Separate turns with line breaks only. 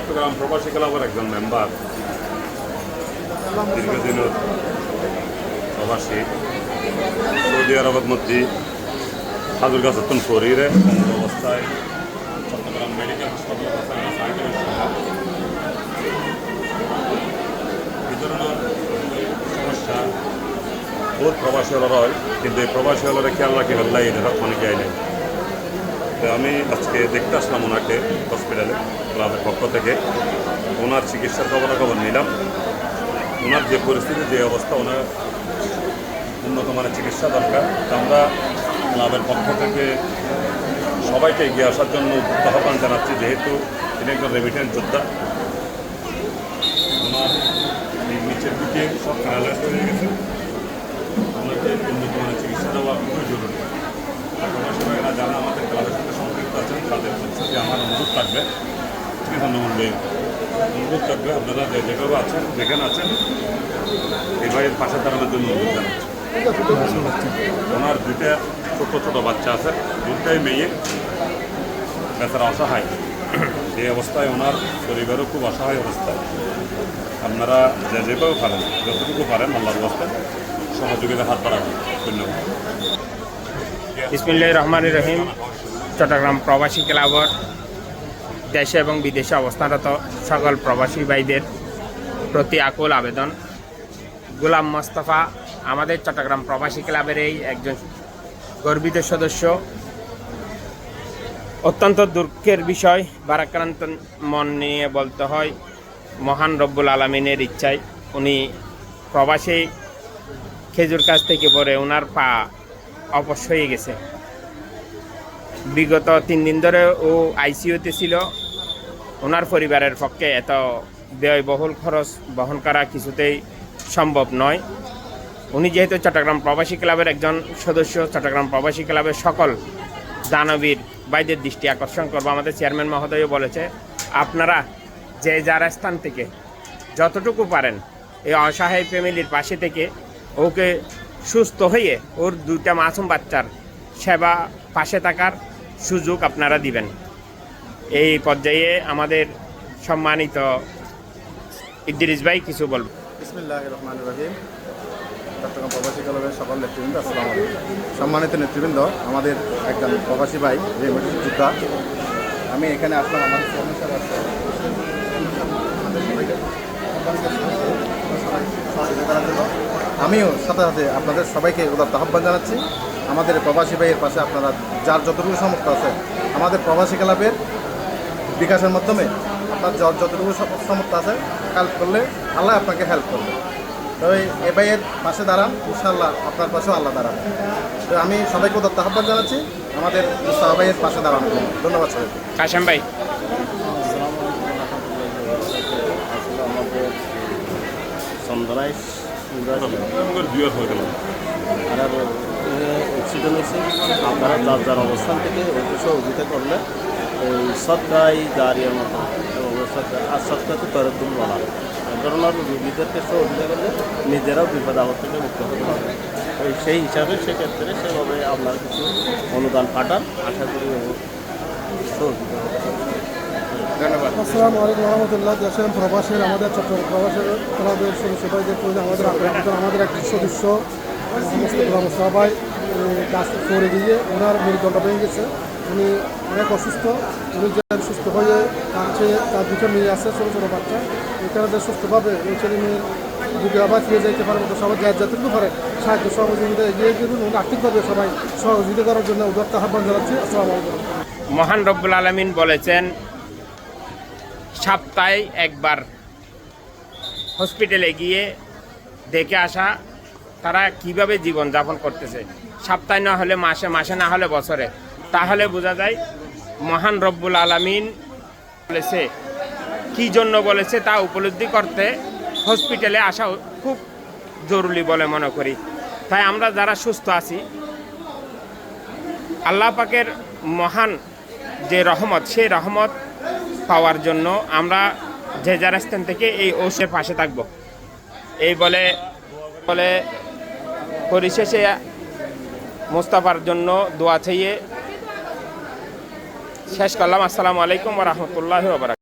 চট্টগ্রাম প্রবাসী ক্লাবের একজন মেম্বার, দীর্ঘদিনের প্রবাসী, সৌদি আরবের মধ্যে হাজুরগাছ শরীরে অবস্থায় চট্টগ্রাম মেডিকেল হাসপাতাল এই ধরনের সমস্যা বহুত প্রবাসী হল হয়, কিন্তু এই প্রবাসী হলরে খেয়াল রাখি হল্লাই এই দেখার অনেকে আই নাই। তো আমি আজকে দেখতে আসলাম ওনাকে হসপিটালে ক্লাবের পক্ষ থেকে। ওনার চিকিৎসার খবর নিলাম। ওনার যে পরিস্থিতি, যে অবস্থা, ওনার উন্নত মানের চিকিৎসা দরকার। আমরা ক্লাবের পক্ষ থেকে সবাইকে এগিয়ে আসার জন্য আহ্বান জানাচ্ছি, যেহেতু তিনি একজন রেমিটেন্স যোদ্ধা। ওনার এই নিচের দিকে সব প্যারালাইজ হয়ে গেছে। ওনাকে উন্নত মানের চিকিৎসা দেওয়া খুবই জরুরি। প্রবাসী ভাইয়েরা যারা আমাদের ক্লাবের সাথে সম্পৃক্ত আছেন তাদের হচ্ছে যে আমার অনুরোধ থাকবে, ঠিক আছে ধন্যবাদ, অনুরোধ থাকবে আপনারা যেভাবে আছেন, যেখানে আছেন, এই ভাইয়ের পাশে দাঁড়ানোর জন্য অনুরোধ জানাচ্ছি। ওনার দুইটা ছোট ছোট বাচ্চা আছে, দুটাই মেয়ে, বেচারা অসহায়। এই অবস্থায় ওনার পরিবারও খুব অসহায় অবস্থায়। আপনারা যেভাবে পারেন, যতটুকু পারেন আল্লাহর রাস্তায় সহযোগিতা হাত বাড়াবেন। ধন্যবাদ।
বিসমিল্লাহির রহমানির রহিম। চট্টগ্রাম প্রবাসী ক্লাবের দেশে এবং বিদেশে অবস্থানরত সকল প্রবাসী ভাইদের প্রতি আকুল আবেদন। গোলাম মোস্তফা আমাদের চট্টগ্রাম প্রবাসী ক্লাবের এই একজন গর্বিত সদস্য। অত্যন্ত দুঃখের বিষয়, ভারাক্রান্ত মন নিয়ে বলতে হয়, মহান রব্বুল আলমিনের ইচ্ছায় উনি প্রবাসী খেজুর কাছ থেকে পরে ওনার পা অবশ হয়ে গেছে। বিগত 3 দিন ধরে ও আইসিইউতে ছিল। ওনার পরিবারের পক্ষে এত ব্যয়বহুল খরচ বহন করা কিছুতেই সম্ভব নয়। উনি যেহেতু চট্টগ্রাম প্রবাসী ক্লাবের একজন সদস্য, চট্টগ্রাম প্রবাসী ক্লাবের সকল দানবীর ভাইদের দৃষ্টি আকর্ষণ করবো। আমাদের চেয়ারম্যান মহোদয়ও বলেছে, আপনারা যে যার স্থান থেকে যতটুকু পারেন এই অসহায় ফ্যামিলির পাশে থেকে ওকে সুস্থ হয়ে ওর 2টা মাসুম বাচ্চার সেবা পাশে থাকার সুযোগ আপনারা দিবেন। এই পর্যায়ে আমাদের সম্মানিত ইদ্রিস ভাই কিছু বলবেন।
বিসমিল্লাহির রহমানির রহিম। চট্টগ্রাম প্রবাসী ক্লাবের সকল নেতৃবৃন্দ, আসসালামু আলাইকুম। সম্মানিত নেতৃবৃন্দ, আমাদের একজন প্রবাসী ভাই রেমিটেন্স যোদ্ধা, আমি এখানে আসলাম আমাদের সমস্যার সহযোগিতা করার জন্য। আমিও সাথে সাথে আপনাদের সবাইকে উদাত্ত আহ্বান জানাচ্ছি। আমাদের প্রবাসী ভাইয়ের পাশে আপনারা যার যতটুকু সামর্থ্য আছে, আমাদের প্রবাসী ক্লাবের বিকাশের মাধ্যমে আপনার যতটুকু সামর্থ্য আছে হেল্প করলে আল্লাহ আপনাকে হেল্প করবে। তো এই ভাইয়ের পাশে দাঁড়ান, ইনশাআল্লাহ আপনার পাশেও আল্লাহ দাঁড়াবে। তো আমি সবাইকে উদাত্ত আহ্বান জানাচ্ছি আমাদের মুস্তাফা ভাইয়ের পাশে দাঁড়ানোর জন্য। ধন্যবাদ সবাইকে।
কাশেম ভাই।
আমাদের চন্দনায় আর অ্যাক্সিডেন্ট হয়েছে। আপনারা যার যার অবস্থান থেকে সহযোগিতা করলে এই সৎকাই দাঁড়িয়ে মতো আর সৎকাতে তরতুল বলা এই ধরনের রোগীদেরকে সহযোগিতা করলে নিজেরাও বিপদ আপদ থেকে মুক্ত হতে পারবে। সেই হিসাবে সেক্ষেত্রে সেভাবে আপনারা কিছু অনুদান পাঠান, আশা করি সহযোগিতা হবে।
ধন্যবাদ।
আসসালামু আলাইকুম রহমতুল্লাহ। দেশের প্রবাসের আমাদের চট্টগ্রাম প্রবাসের ক্লাবের সদস্য ভাইদের প্রয়োজন আমাদের একটি সদস্য সবাই কাজ করে দিয়ে ওনার মেরুদণ্ডটা ভেঙে গেছে। উনি অনেক অসুস্থ। উনি যে সুস্থ হয়ে তার 2টা মেয়ে আছে, ছোটো ছোটো বাচ্চা। এখানে যে সুস্থভাবে ওই ছেলে মেয়ের দিকে আবার ফিরে যেতে পারে মতো সবাই যতটুকু পারে সাহায্য সহযোগিতা এগিয়ে দেবেন। উনি আর্থিকভাবে সবাই সহযোগিতা করার জন্য উদাত্ত আহ্বান জানাচ্ছি। আসসালামু আলাইকুম।
মহান রব্বুল আলামিন বলেছেন, সপ্তাহে একবার হসপিটালে গিয়ে দেখে আসা তারা কিভাবে জীবনযাপন করতেছে, সপ্তাহে না হলে মাসে, মাসে না হলে বছরে। তাহলে বোঝা যায় মহান রব্বুল আলামিন বলেছে, কী জন্য বলেছে তা উপলব্ধি করতে হসপিটালে আসা খুব জরুরি বলে মনে করি। তাই আমরা যারা সুস্থ আছি, আল্লাহ পাকের মহান যে রহমত, সেই রহমত পাওয়ার জন্য আমরা যে যার স্থান থেকে এই ঔষধের পাশে থাকব। এই বলে পরিশেষে মোস্তাফার জন্য দোয়া চাইয়ে শেষ করলাম। আসসালামু আলাইকুম ওয়া রাহমাতুল্লাহি ওয়া বারাকাতুহু।